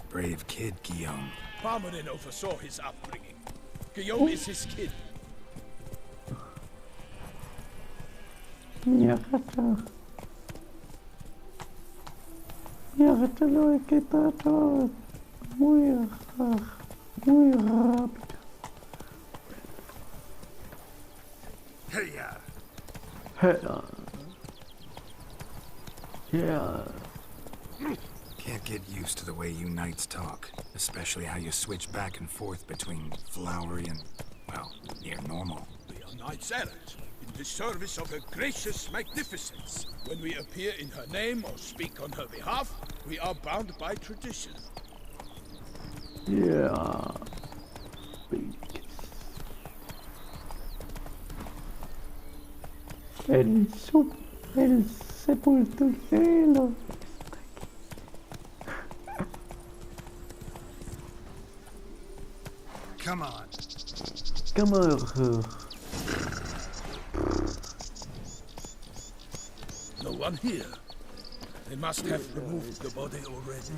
Brave kid, Guillaume. Parmanin oversaw his upbringing. Guillaume is his kid. Mira, lo que está todo muy rápido. Hey, yeah. Yeah. Can't get used to the way you knights talk, especially how you switch back and forth between flowery and, well, near normal. We are knights errant, in the service of her gracious magnificence. When we appear in her name or speak on her behalf, we are bound by tradition. Yeah. El sepulturero. Come on. Come on. No one here. They must have removed the body already.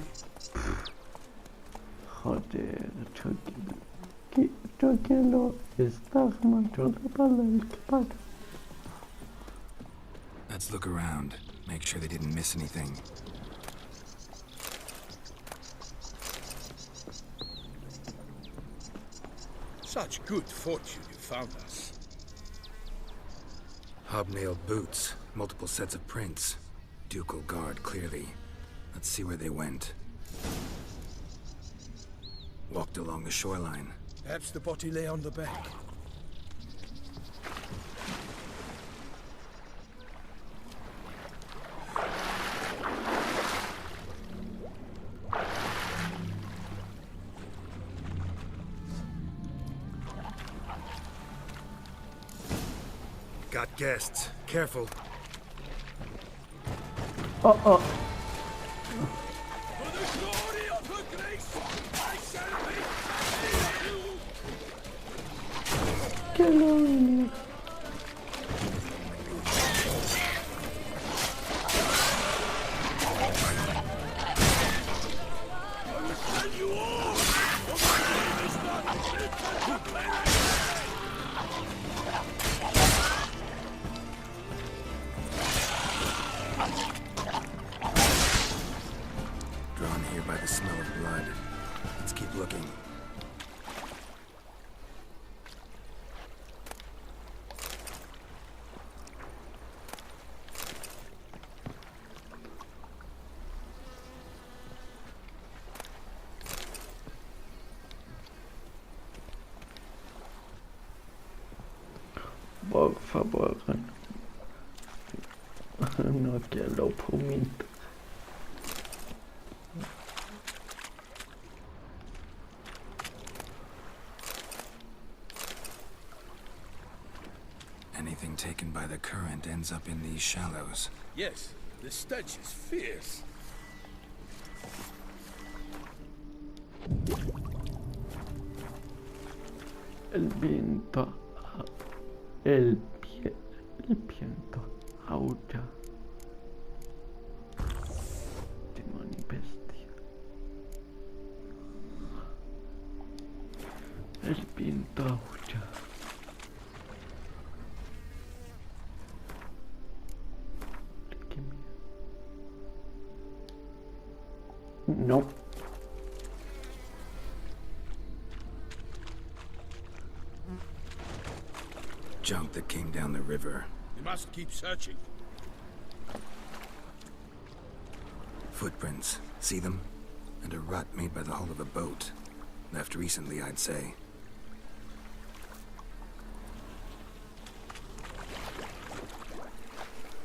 Joder, yo quiero estar macho para el escapar. Let's look around. Make sure they didn't miss anything. Such good fortune you found us. Hobnailed boots, multiple sets of prints. Ducal guard, clearly. Let's see where they went. Walked along the shoreline. Perhaps the body lay on the bank. Got guests. Careful. Oh. For the glory of her grace, I shall be Qué lo. tell you all. For my name is not written to perish. Drawn here by the smell of blood. Let's keep looking. Por favor. No quiero vomito. Anything taken by the current ends up in these shallows. Yes, the stench is fierce. El viento aúlla. Demonio y bestia. El viento aúlla. Qué miedo. No. Junk that came down the river. We must keep searching. Footprints. See them? And a rut made by the hull of a boat. Left recently, I'd say.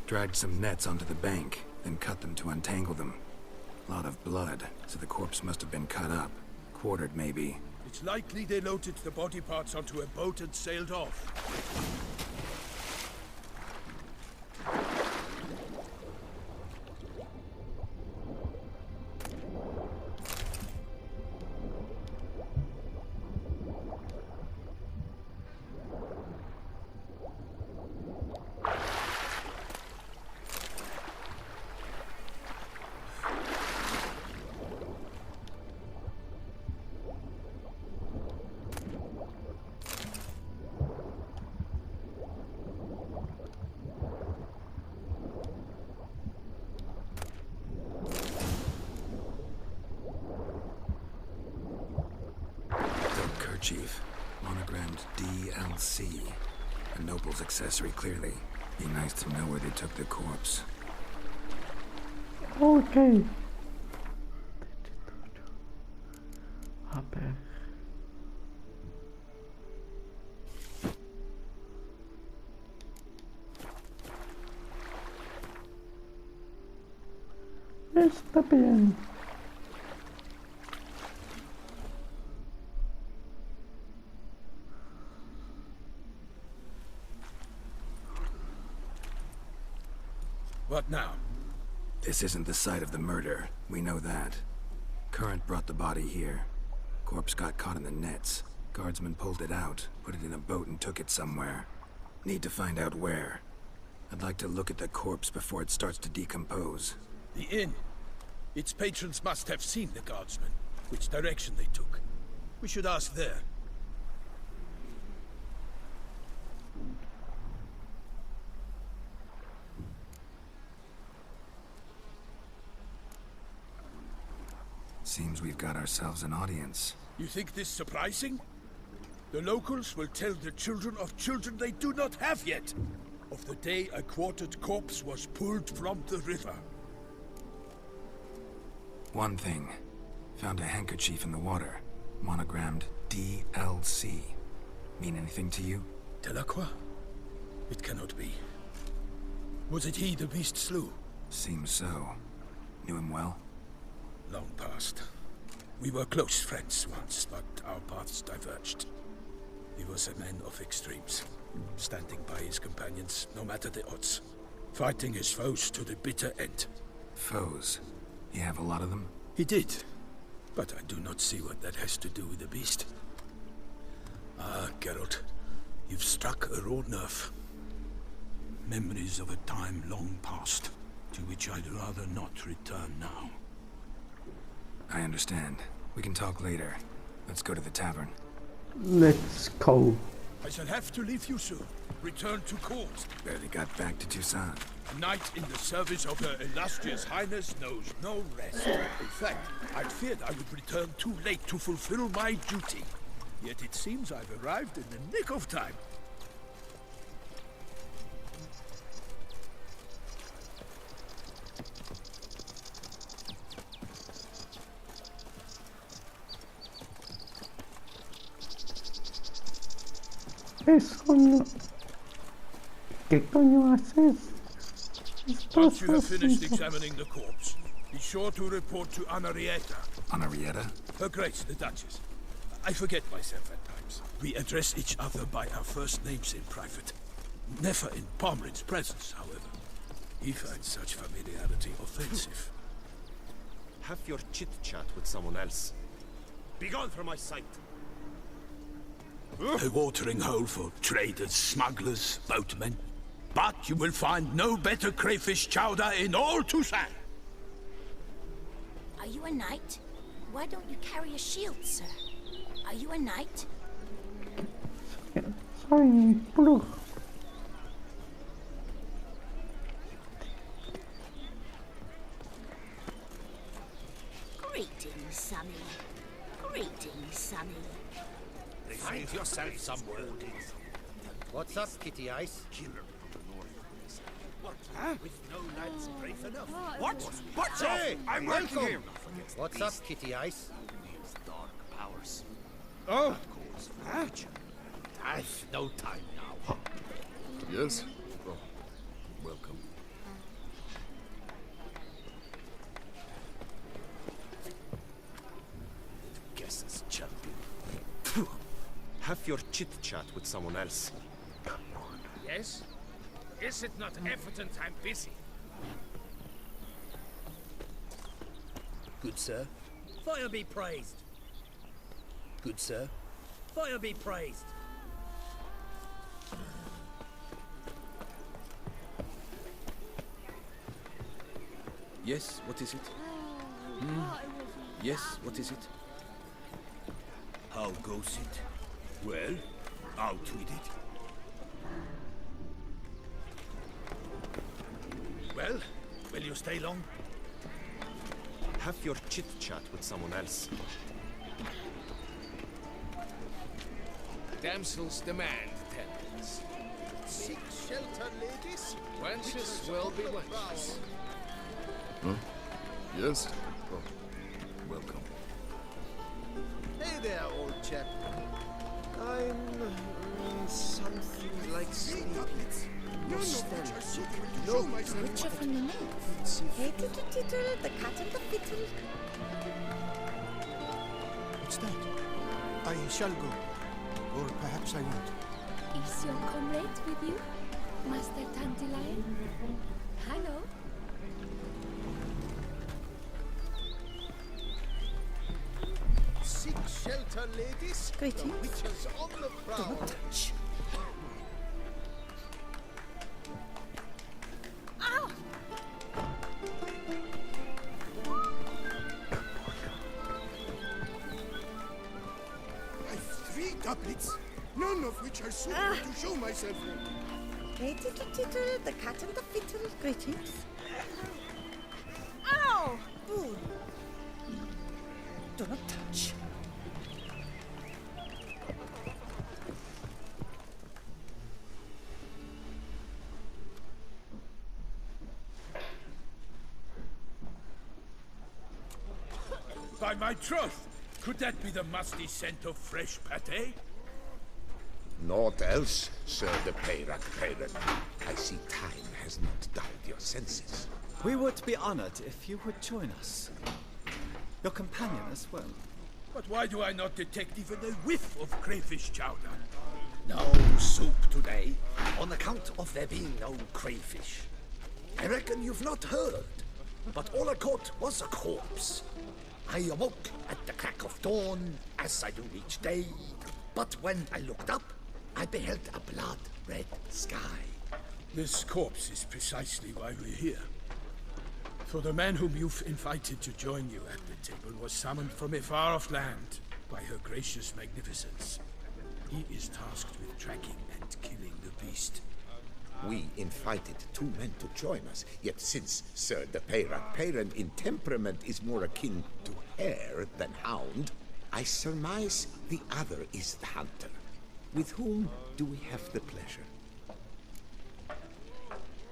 Dragged some nets onto the bank, then cut them to untangle them. Lot of blood, so the corpse must have been cut up. Quartered, maybe. It's likely they loaded the body parts onto a boat and sailed off. handkerchief. Monogrammed DLC. A noble's accessory, clearly. Be nice to know where they took the corpse. Ok. Rapaz. Está bien. What now? This isn't the site of the murder. We know that. Current brought the body here. Corpse got caught in the nets. Guardsmen pulled it out, put it in a boat and took it somewhere. Need to find out where. I'd like to look at the corpse before it starts to decompose. The inn. Its patrons must have seen the guardsmen, which direction they took. We should ask there. Seems we've got ourselves an audience. You think this surprising? The locals will tell the children of children they do not have yet, of the day a quartered corpse was pulled from the river. One thing. Found a handkerchief in the water. Monogrammed DLC. Mean anything to you? Delacroix? It cannot be. Was it he the beast slew? Seems so. Knew him well? Long past. We were close friends once, but our paths diverged. He was a man of extremes, standing by his companions, no matter the odds. Fighting his foes to the bitter end. Foes? You have a lot of them? He did, but I do not see what that has to do with the beast. Ah, Geralt, you've struck a raw nerve. Memories of a time long past, to which I'd rather not return now. I understand. We can talk later. Let's go to the tavern. Let's go. I shall have to leave you soon. Return to court. Barely got back to Toussaint. A knight in the service of Her Illustrious Highness knows no rest. In fact, I feared I would return too late to fulfill my duty. Yet it seems I've arrived in the nick of time. Eso no. ¿Qué coño haces? Once you have finished Estás examining the corpse, be sure to report to Anarietta, Anarietta? Her Grace the Duchess. I forget myself at times. We address each other by our first names in private. Never in Pomrin's presence, however. He finds such familiarity offensive. Have your chit-chat with someone else. Be gone from my sight. A watering hole for traders, smugglers, boatmen. But you will find no better crayfish chowder in all Toussaint. Are you a knight? Why don't you carry a shield, sir? Are you a knight? Soy brujo. Greetings, Sonny. Greetings, Sonny. Find yourself some wordings. What's up, Kitty Ice? What? Huh? With no knights brave enough. What? What's Hey, up? I'm working here. What's up, Kitty Ice? Dark powers. Oh, Huh? I've no time now. Yes? Oh, welcome. Guess it's champion. Have your chit-chat with someone else. Yes? Is it not evident I'm busy? Good sir, fire be praised. Good sir, fire be praised. yes, what is it? Yes, what is it? How goes it? Well, out with it. Well, will you stay long? Have your chit-chat with someone else. Damsels demand tendance. Seek shelter, ladies. Wenches will be wenches. Yes? Oh, welcome. Hey there, old chap. I'm something like sleepy. No stench. No, Creature from the north. Hey, tittle, tittle, the cat and the fiddle. What's that? I shall go. Or perhaps I won't. Is your comrade with you, Master Dandelion? Hello. Seek shelter, ladies. Greetings. The witches on the prowl. Touch. Ow! I've 3 doublets, none of which are suitable to show myself in. Hey, tittle, tittle, the cat and the fiddle. Greetings. Ow! Ooh. Do not touch. By my troth, could that be the musty scent of fresh pate? Naught else, Sir the Peyrac Parent. I see time has not dulled your senses. We would be honored if you would join us. Your companion as well. But why do I not detect even a whiff of crayfish chowder? No soup today, on account of there being no crayfish. I reckon you've not heard, but all I caught was a corpse. I awoke at the crack of dawn, as I do each day, but when I looked up, I beheld a blood-red sky. This corpse is precisely why we're here. For the man whom you've invited to join you at the table was summoned from a far-off land by her gracious magnificence. He is tasked with tracking and killing the beast. We invited 2 men to join us, yet since Sir the Peyrac Parent in temperament is more akin to hare than hound, I surmise the other is the hunter. With whom do we have the pleasure?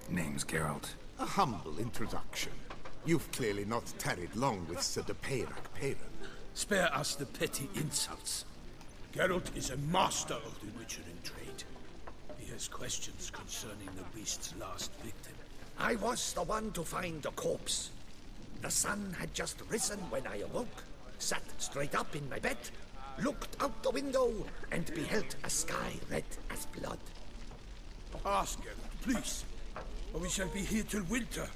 Name's Geralt. A humble introduction. You've clearly not tarried long with Sir the Peyrac Parent. Spare us the petty insults. Geralt is a master of the witchering trade. He has questions concerning the beast's last victim. I was the one to find the corpse. The sun had just risen when I awoke, sat straight up in my bed, looked out the window, and beheld a sky red as blood. Ask Geralt, please, or we shall be here till winter.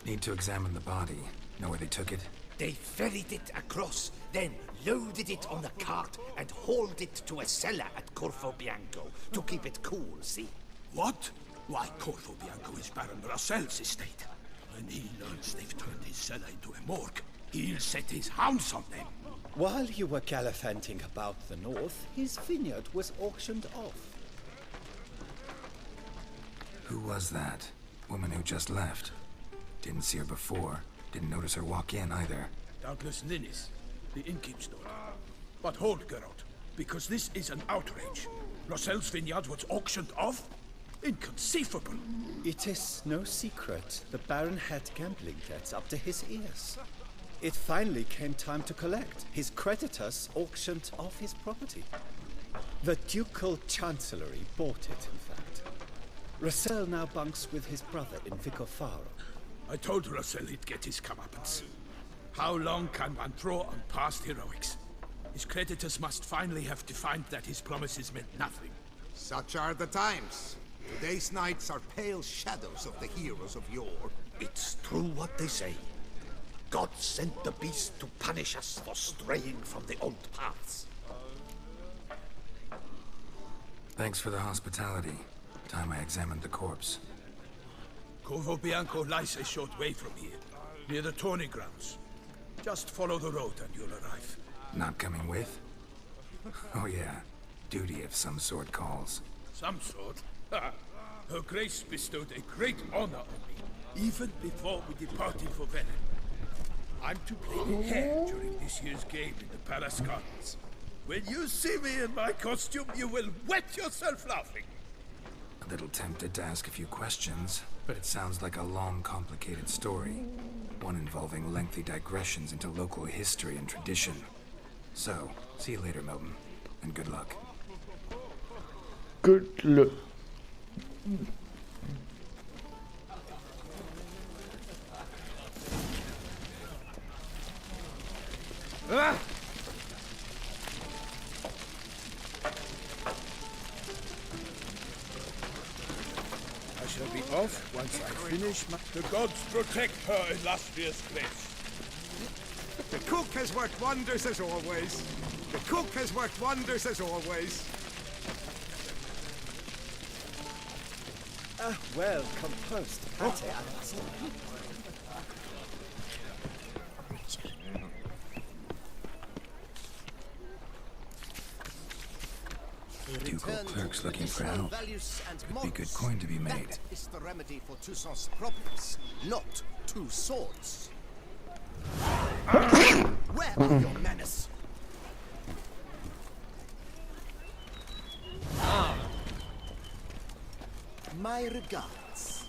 Need to examine the body. Know where they took it? They ferried it across, then loaded it on a cart and hauled it to a cellar at Corvo Bianco to keep it cool, see? What? Why, Corvo Bianco is Baron Russell's estate. When he learns they've turned his cellar into a morgue, he'll set his hounds on them. While you were gallivanting about the north, his vineyard was auctioned off. Who was that? Woman who just left. Didn't see her before. Didn't notice her walk in either. Doubtless Ninnis, the innkeep's daughter. But hold, Geralt, because this is an outrage. Russell's vineyard was auctioned off? Inconceivable! It is no secret the Baron had gambling debts up to his ears. It finally came time to collect. His creditors auctioned off his property. The Ducal Chancellery bought it, in fact. Russell now bunks with his brother in Vicofaro. I told Russell he'd get his comeuppance. How long can one throw on past heroics? His creditors must finally have defined that his promises meant nothing. Such are the times. Today's knights are pale shadows of the heroes of yore. It's true what they say. God sent the beast to punish us for straying from the old paths. Thanks for the hospitality. Time I examined the corpse. Corvo Bianco lies a short way from here, near the tourney grounds. Just follow the road and you'll arrive. Not coming with? Oh yeah, duty of some sort calls. Some sort? Ha! Her Grace bestowed a great honor on me, even before we departed for Velen. I'm to play the hare during this year's game in the Palace Gardens. When you see me in my costume, you will wet yourself laughing. A little tempted to ask a few questions, but it sounds like a long, complicated story. One involving lengthy digressions into local history and tradition. So, see you later, Milton, and good luck. Good luck. Ah! I shall be off once I finish my... The gods protect her illustrious grace. The cook has worked wonders as always. The cook has worked wonders as always. Well composed, parte. Ducal clerks looking for help. Could be good coin to be made. That is the remedy for Toussaint's problems, not two swords. Where are your manners? My regards.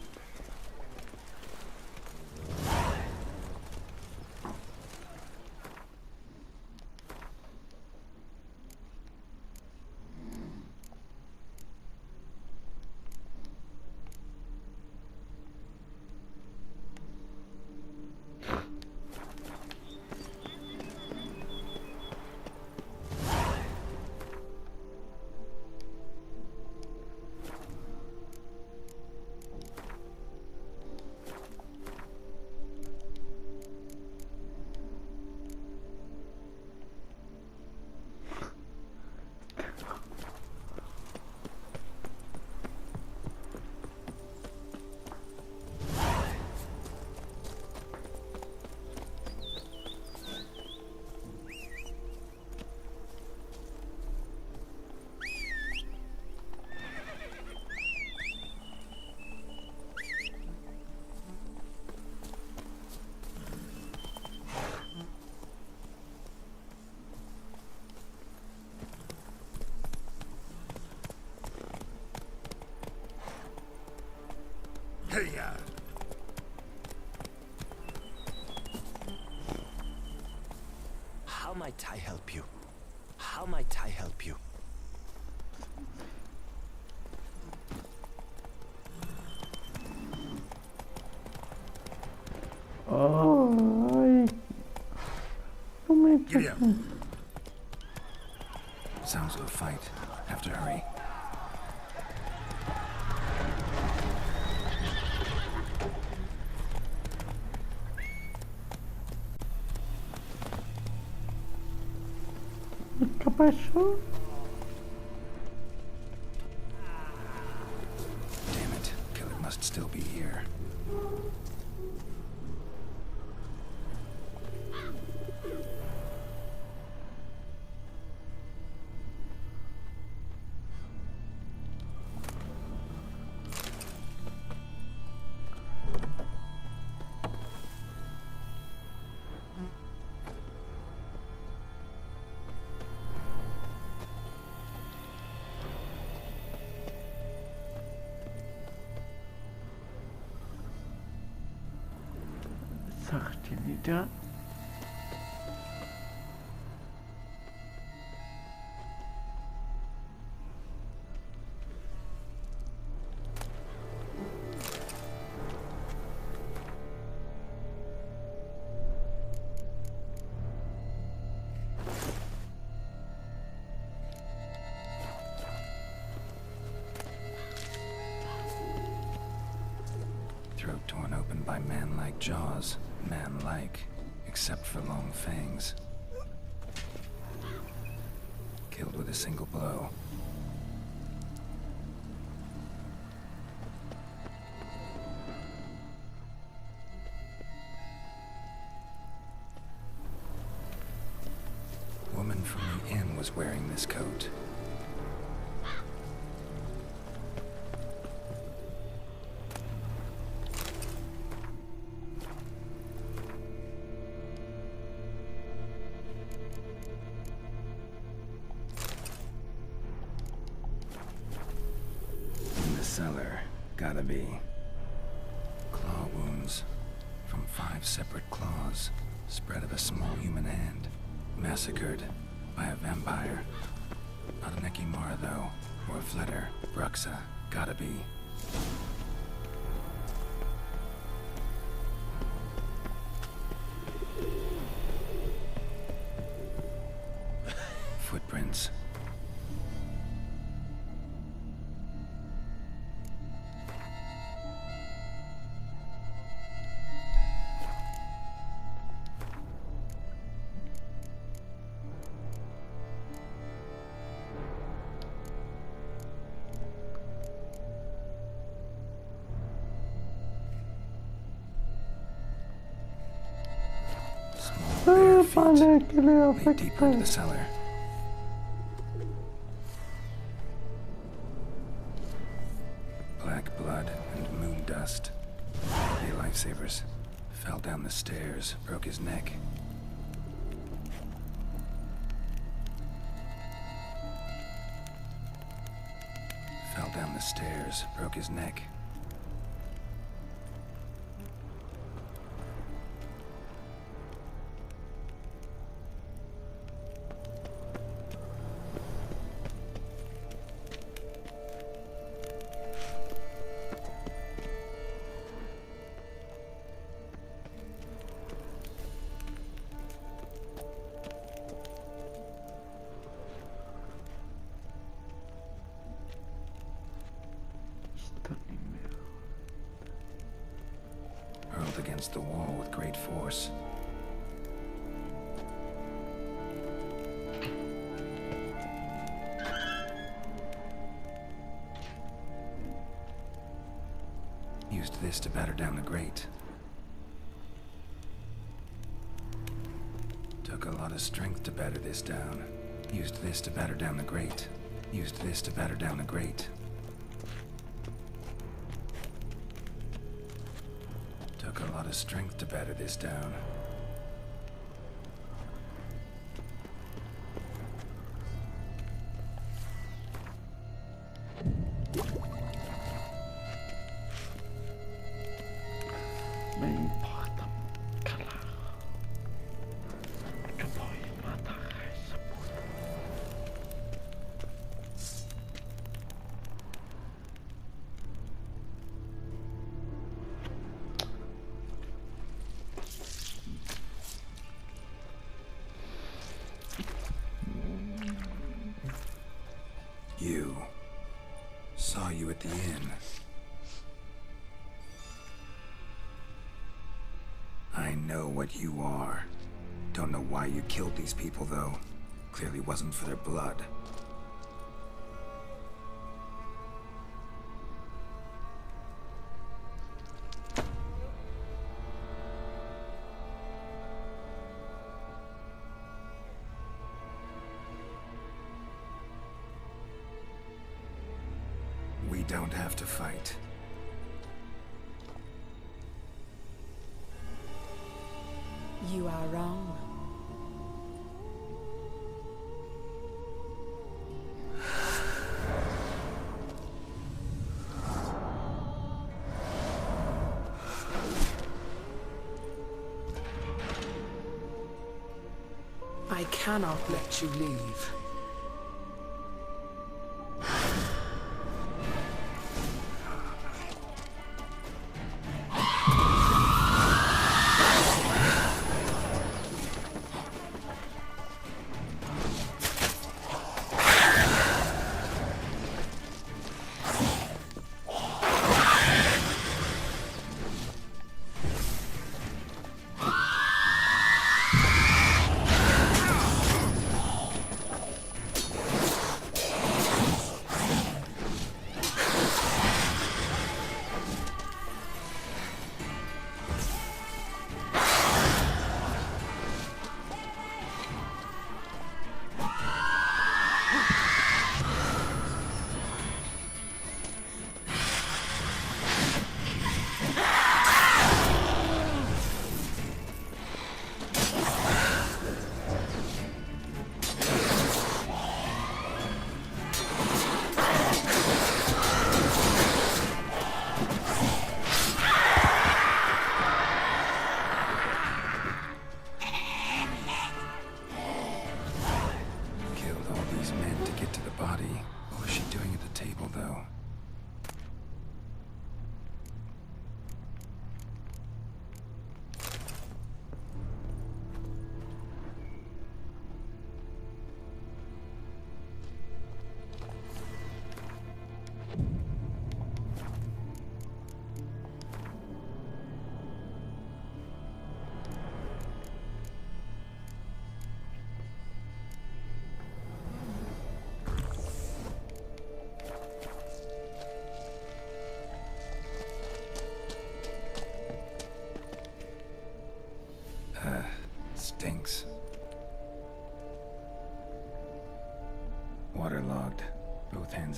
Hey-ya! How might I help you? How might I help you? Ay. No me Giddy up. Sounds of a fight. Have to hurry. ¿Qué pasó? Damn it. Killer must still be here. Sagte wieder. Throat torn open by man-like jaws. Man-like, except for long fangs. Killed with a single blow. Woman from the inn was wearing this coat. Gotta be. Claw wounds. From 5 separate claws. Spread of a small human hand. Massacred by a vampire. Not an Ekimara, though. Or a Fletter. Bruxa. Gotta be. Footprints. Vale, que le Lead deeper into the afecta. cellar. Black blood and moon dust. Hey, lifesavers. Fell down the stairs, broke his neck. Fell down the stairs, broke his neck. Hurled against the wall with great force. Used this to batter down the grate. Took a lot of strength to batter this down. Used this to batter down the grate. Used this to batter down the grate. Took a lot of strength to batter this down. Me importa, carajo. Que voy a matar a esa puta. You. Saw you at the inn. I know what you are. Don't know why you killed these people, though. Clearly wasn't for their blood. We don't have to fight. You are wrong. I cannot let you leave.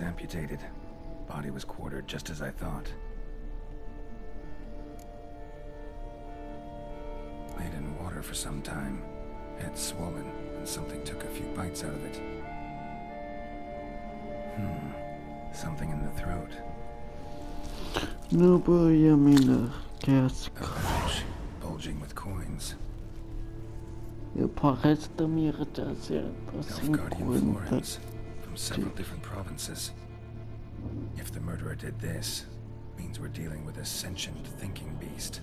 sides amputated. Body was quartered just as I thought. Laid in water for some time. Head swollen, and something took a few bites out of it. Something in the throat. Nu börjar mina gaskar. Bulging with coins. Jag parece mer där ser på sin florins from several different provinces. If the murderer did this, means we're dealing with a sentient thinking beast.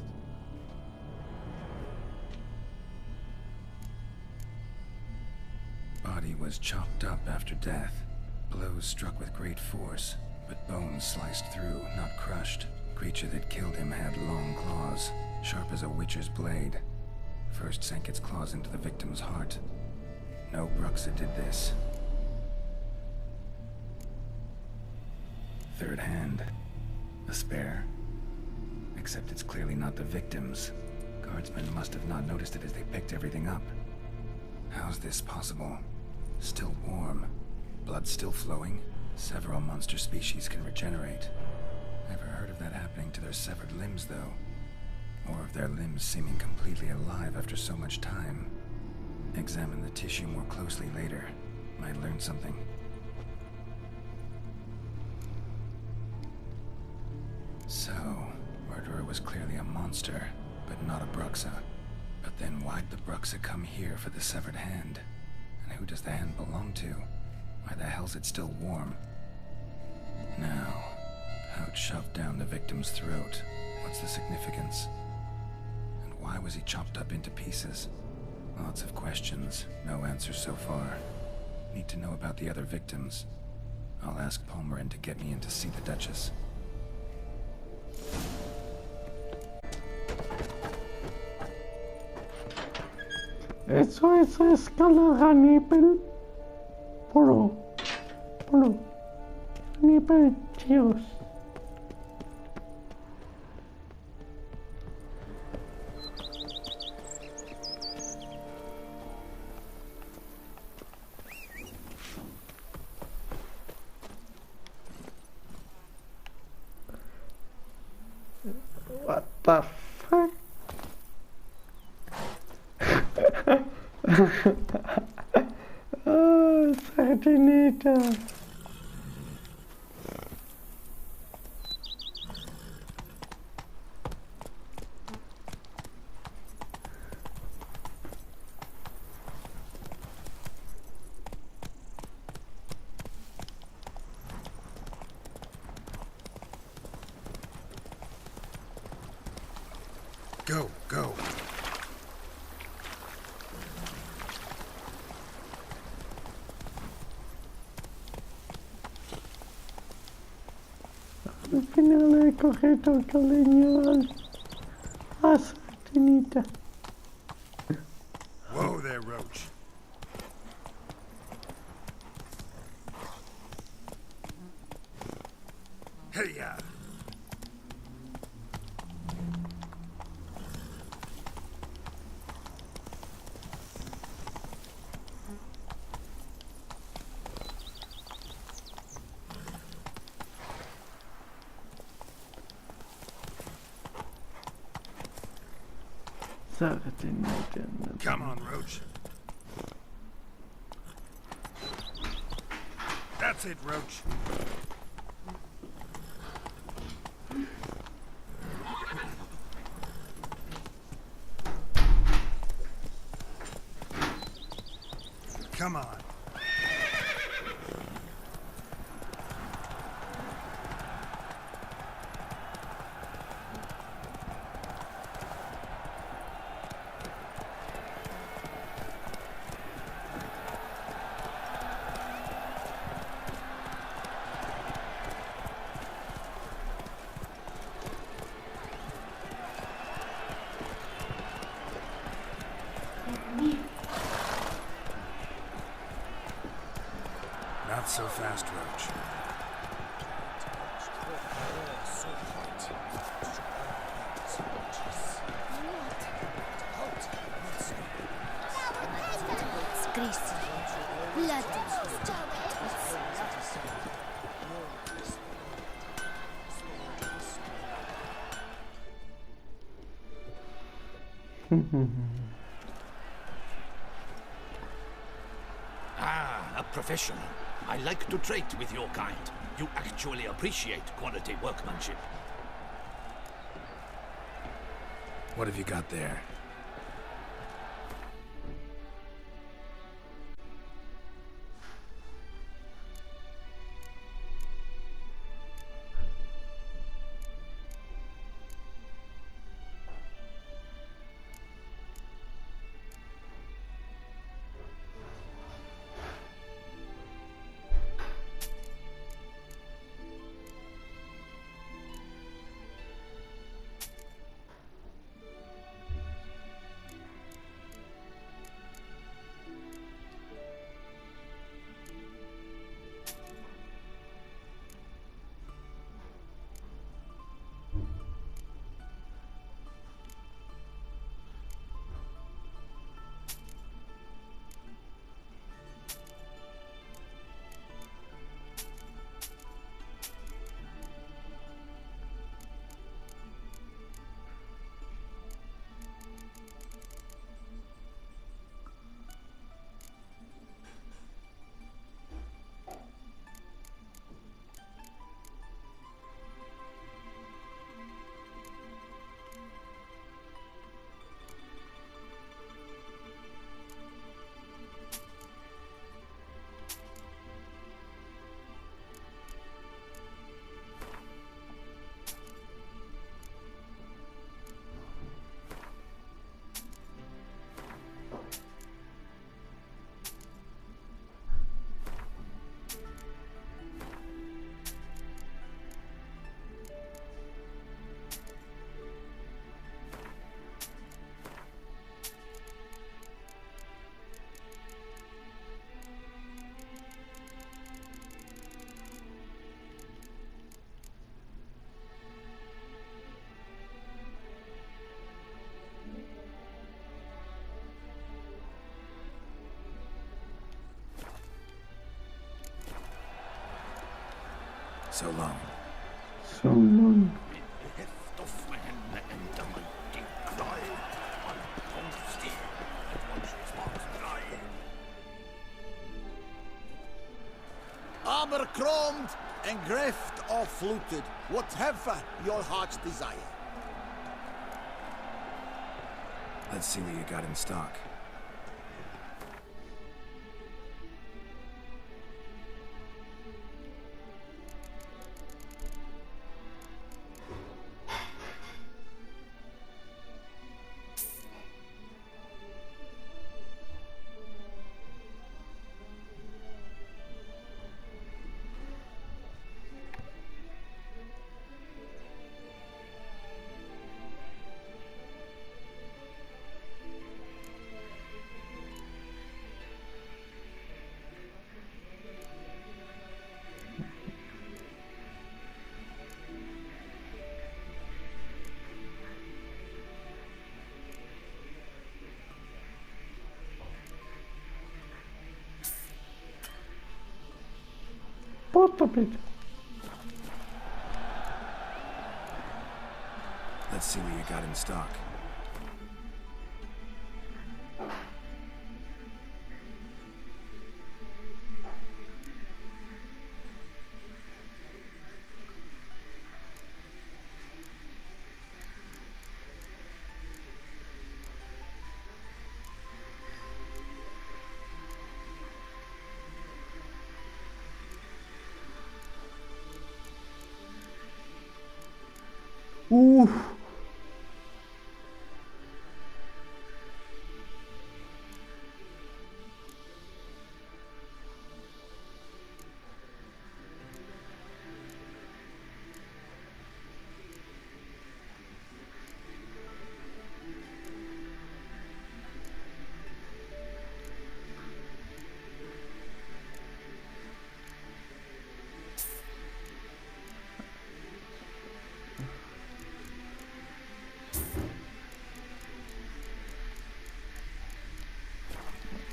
Body was chopped up after death. Blows struck with great force, but bones sliced through, not crushed. Creature that killed him had long claws, sharp as a witcher's blade. First sank its claws into the victim's heart. No Bruxa did this. Third hand. A spare. Except it's clearly not the victim's. Guardsmen must have not noticed it as they picked everything up. How's this possible? Still warm. Blood still flowing? Several monster species can regenerate. Never heard of that happening to their severed limbs, though. Or of their limbs seeming completely alive after so much time. Examine the tissue more closely later. Might learn something. So, murderer was clearly a monster, but not a Bruxa. But then why'd the Bruxa come here for the severed hand? And who does the hand belong to? Why the hell's it still warm? Now, pouch shoved down the victim's throat. What's the significance? And why was he chopped up into pieces? Lots of questions, no answers so far. Need to know about the other victims. I'll ask Palmerin to get me in to see the Duchess. Eso es escala Hannibal. Polo. Hannibal, chicos. What the fuck? Oh, Sardinita. Go. Al final he cogido el caleño a Sardinita. Whoa there, Roach. Hey-ya! Come on, Roach. That's it, Roach. Come on. Not so fast, Roach. Ah, a professional. I like to trade with your kind. You actually appreciate quality workmanship. What have you got there? So long. So long. Armor chromed and greft or fluted, whatever your heart's desire. Let's see what you got in stock. Let's see what you got in stock. Oof.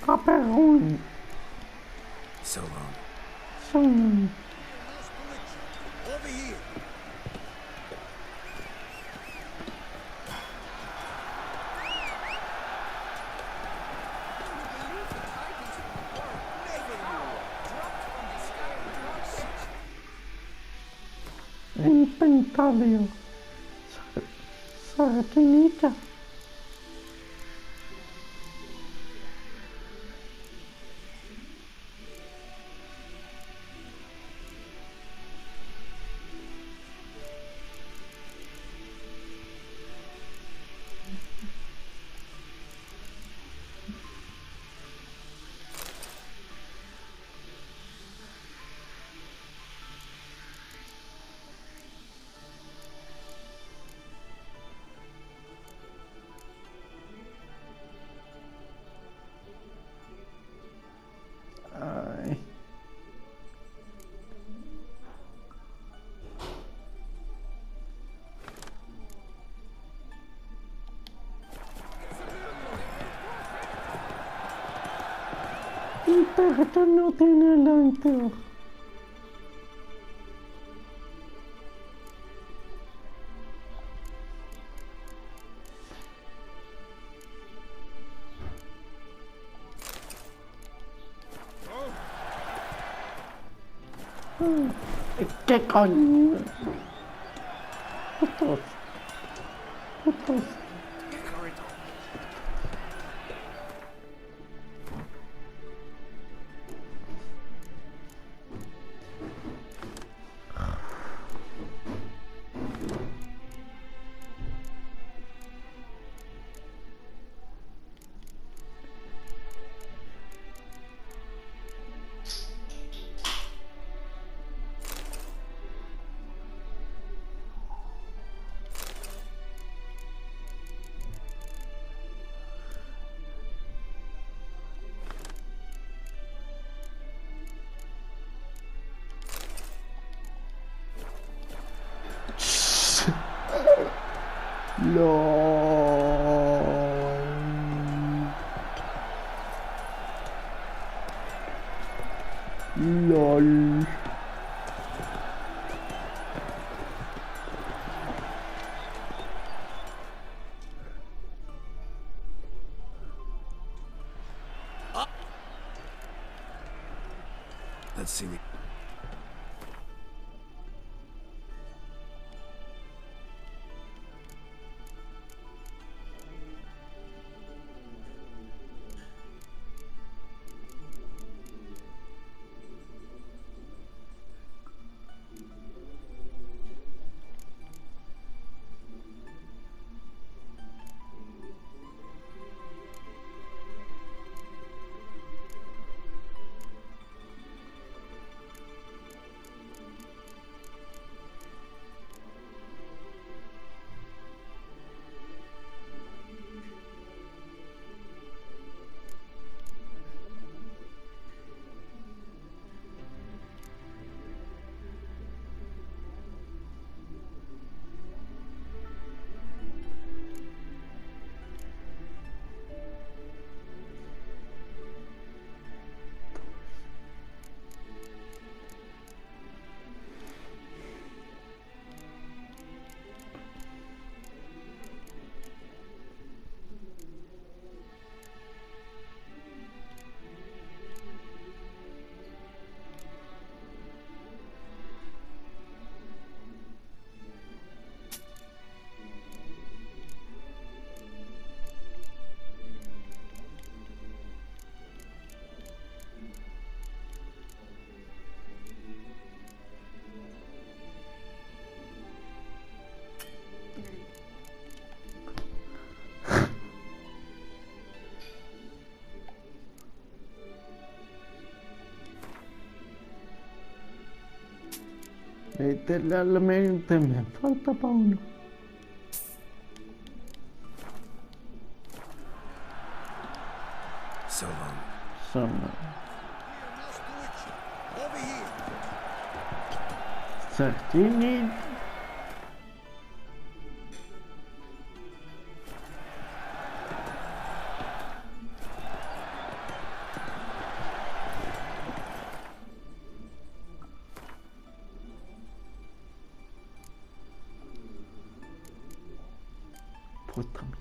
Caperron. So long. So long. Over here. Palio. Sardinita. Ay. El perro no tiene el anteojo. ¿Qué coño? Putos. Putos. LOL. Let's see the... Literalmente me falta para uno. So long. So long. Sardini. Puta mierda.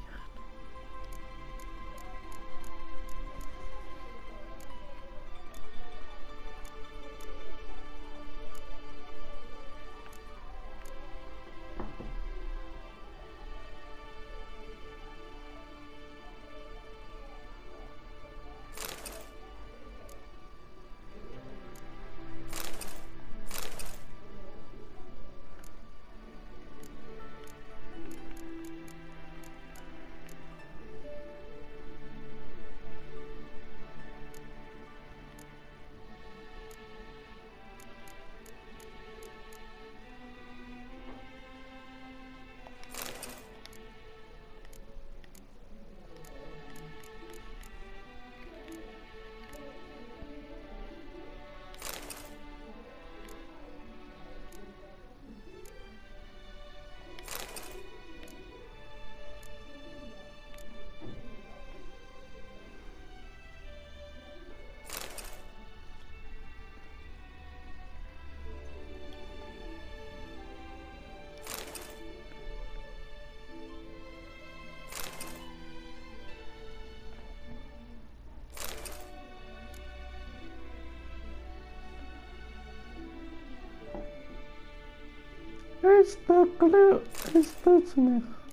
Esto creo, esto es mejor.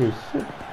Isso.